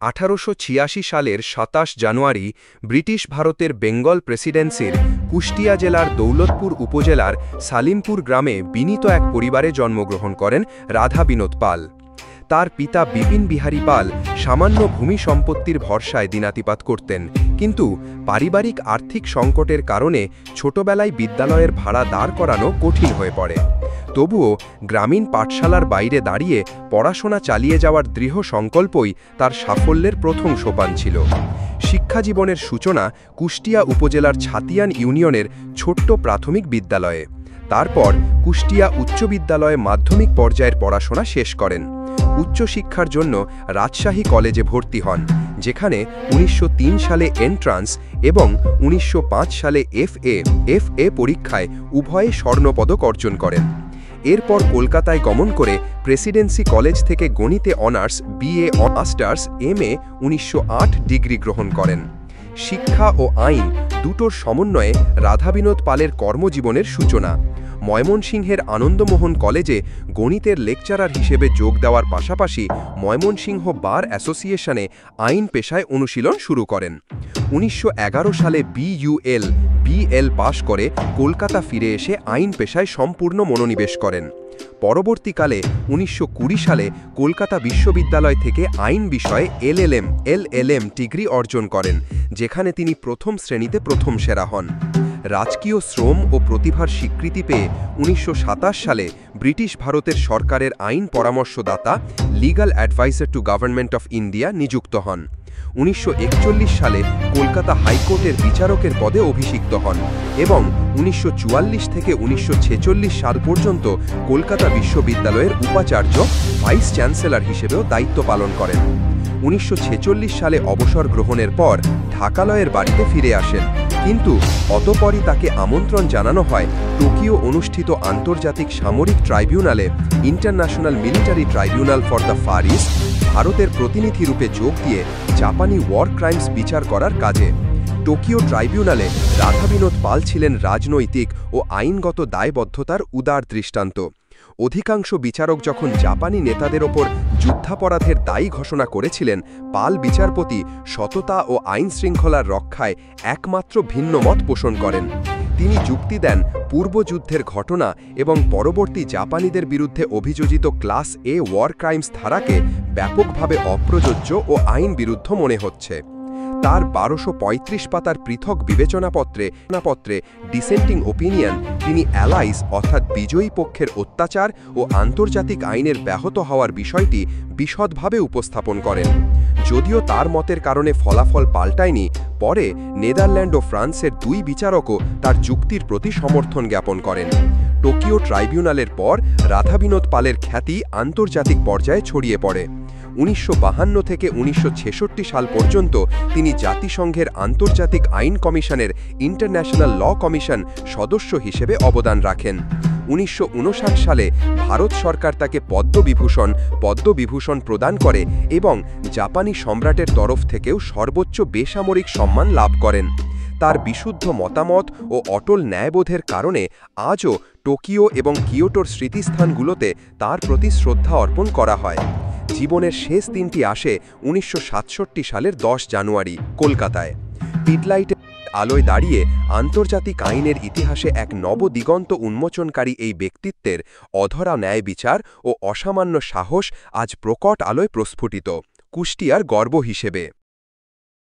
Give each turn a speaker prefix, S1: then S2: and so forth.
S1: 1886 সালের ২৭ জানুয়ারি ব্রিটিশ ভারতের বেঙ্গল প্রেসিডেন্সির কুষ্টিয়া জেলার দৌলতপুর উপজেলার সালিমপুর গ্রামে বিনীত এক পরিবারে জন্মগ্রহণ করেন রাধা বিনোদ পাল। তার পিতা বিপিন বিহারী পাল সামান্য ভূমি সম্পত্তির ভরসায় দিনাতিপাত করতেন, কিন্তু পারিবারিক আর্থিক সংকটের কারণে ছোটবেলায় বিদ্যালয়ের ভাড়া দাঁড় করানো কঠিন হয়ে পড়ে। তবুও গ্রামীণ পাঠশালার বাইরে দাঁড়িয়ে পড়াশোনা চালিয়ে যাওয়ার দৃঢ় সংকল্পই তার সাফল্যের প্রথম সোপান ছিল। শিক্ষাজীবনের সূচনা কুষ্টিয়া উপজেলার ছাতিয়ান ইউনিয়নের ছোট্ট প্রাথমিক বিদ্যালয়ে। তারপর কুষ্টিয়া উচ্চ বিদ্যালয়ে মাধ্যমিক পর্যায়ের পড়াশোনা শেষ করেন। উচ্চশিক্ষার জন্য রাজশাহী কলেজে ভর্তি হন, যেখানে ১৯০৩ সালে এন্ট্রান্স এবং ১৯০৫ সালে এফএ পরীক্ষায় উভয়ে স্বর্ণপদক অর্জন করেন। এরপর কলকাতায় গমন করে প্রেসিডেন্সি কলেজ থেকে গণিতে honours, BA masters, MA ১৯০৮ degree গ্রহণ করেন। শিক্ষা ও আইন দুটোর সমন্বয়ে রাধা বিনোদ পালের কর্মজীবনের সূচনা। ময়মনসিংহের আনন্দমোহন কলেজে গণিতের লেকচারার হিসেবে যোগ দেওয়ার পাশাপাশি ময়মনসিংহ বার অ্যাসোসিয়েশনে আইন পেশায় অনুশীলন শুরু করেন। ১৯১১ সালে বিএল পাশ করে কলকাতা ফিরে এসে আইন পেশায় সম্পূর্ণ মনোনিবেশ করেন। পরবর্তীকালে ১৯২০ সালে কলকাতা বিশ্ববিদ্যালয় থেকে আইন বিষয়ে এলএলএম ডিগ্রি অর্জন করেন, যেখানে তিনি প্রথম শ্রেণীতে প্রথম সেরা হন। রাজকীয় শ্রম ও প্রতিভার স্বীকৃতি পেয়ে ১৯২৭ সালে ব্রিটিশ ভারতের সরকারের আইন পরামর্শদাতা legal adviser to government of India নিযুক্ত হন। ১৯৪১ সালে কলকাতা হাইকোর্টের বিচারকের পদে অভিষিক্ত হন এবং ১৯৪৪ থেকে ১৯৪৬ সাল পর্যন্ত কলকাতা বিশ্ববিদ্যালয়ের উপাচার্য ভাইস চ্যান্সেলর হিসেবেও দায়িত্ব পালন করেন। ১৯৪৬ সালে অবসর গ্রহণের পর ঢাকালয়ের বাড়িতে ফিরে আসেন, কিন্তু অতঃপরই তাকে আমন্ত্রণ জানানো হয় টোকিও অনুষ্ঠিত আন্তর্জাতিক সামরিক ট্রাইব্যুনালে international military tribunal for the far east ভারতের প্রতিনিধিরূপে যোগ দিয়ে জাপানি ওয়ার ক্রাইমস বিচার করার কাজে। টোকিও ট্রাইব্যুনালে রাধা বিনোদ পাল ছিলেন রাজনৈতিক ও আইনগত দায়বদ্ধতার উদার দৃষ্টান্ত। অধিকাংশ বিচারক যখন জাপানি নেতাদের ওপর যুদ্ধাপরাধের দায়ী ঘোষণা করেছিলেন, পাল বিচারপতি সততা ও আইন শৃঙ্খলার রক্ষায় একমাত্র ভিন্ন মত পোষণ করেন। তিনি যুক্তি দেন পূর্বযুদ্ধের ঘটনা এবং পরবর্তী জাপানিদের বিরুদ্ধে অভিযোজিত ক্লাস এ ওয়ার ক্রাইমস ধারাকে ব্যাপকভাবে অপ্রযোজ্য ও আইন বিরুদ্ধ মনে হচ্ছে। তার ১২৩৫ পাতার পৃথক বিবেচনাপত্রে ডিসেন্টিং ওপিনিয়ন তিনি অ্যালাইস অর্থাৎ বিজয়ী পক্ষের অত্যাচার ও আন্তর্জাতিক আইনের ব্যাহত হওয়ার বিষয়টি বিশদভাবে উপস্থাপন করেন। যদিও তার মতের কারণে ফলাফল পাল্টায়নি, পরে নেদারল্যান্ড ও ফ্রান্সের দুই বিচারকও তার যুক্তির প্রতি সমর্থন জ্ঞাপন করেন। টোকিও ট্রাইব্যুনালের পর রাধা বিনোদ পালের খ্যাতি আন্তর্জাতিক পর্যায়ে ছড়িয়ে পড়ে। ১৯৫২ থেকে ১৯৬৬ সাল পর্যন্ত তিনি জাতিসংঘের আন্তর্জাতিক আইন কমিশনের ইন্টারন্যাশনাল ল কমিশন সদস্য হিসেবে অবদান রাখেন। ১৯৫৯ সালে ভারত সরকার তাকে পদ্মবিভূষণ প্রদান করে এবং জাপানি সম্রাটের তরফ থেকেও সর্বোচ্চ বেসামরিক সম্মান লাভ করেন। তার বিশুদ্ধ মতামত ও অটল ন্যায়বোধের কারণে আজও টোকিও এবং কিয়োটোর স্মৃতিস্থানগুলোতে তার প্রতি শ্রদ্ধা অর্পণ করা হয়। জীবনের শেষ দিনটি আসে ১৯৬৭ সালের ১০ জানুয়ারি কলকাতায়। পিডলাইটের আলোয় দাঁড়িয়ে আন্তর্জাতিক আইনের ইতিহাসে এক নবদিগন্ত উন্মোচনকারী এই ব্যক্তিত্বের অধরা ন্যায় বিচার ও অসামান্য সাহস আজ প্রকট আলোয় প্রস্ফুটিত, কুষ্টিয়ার গর্ব হিসেবে।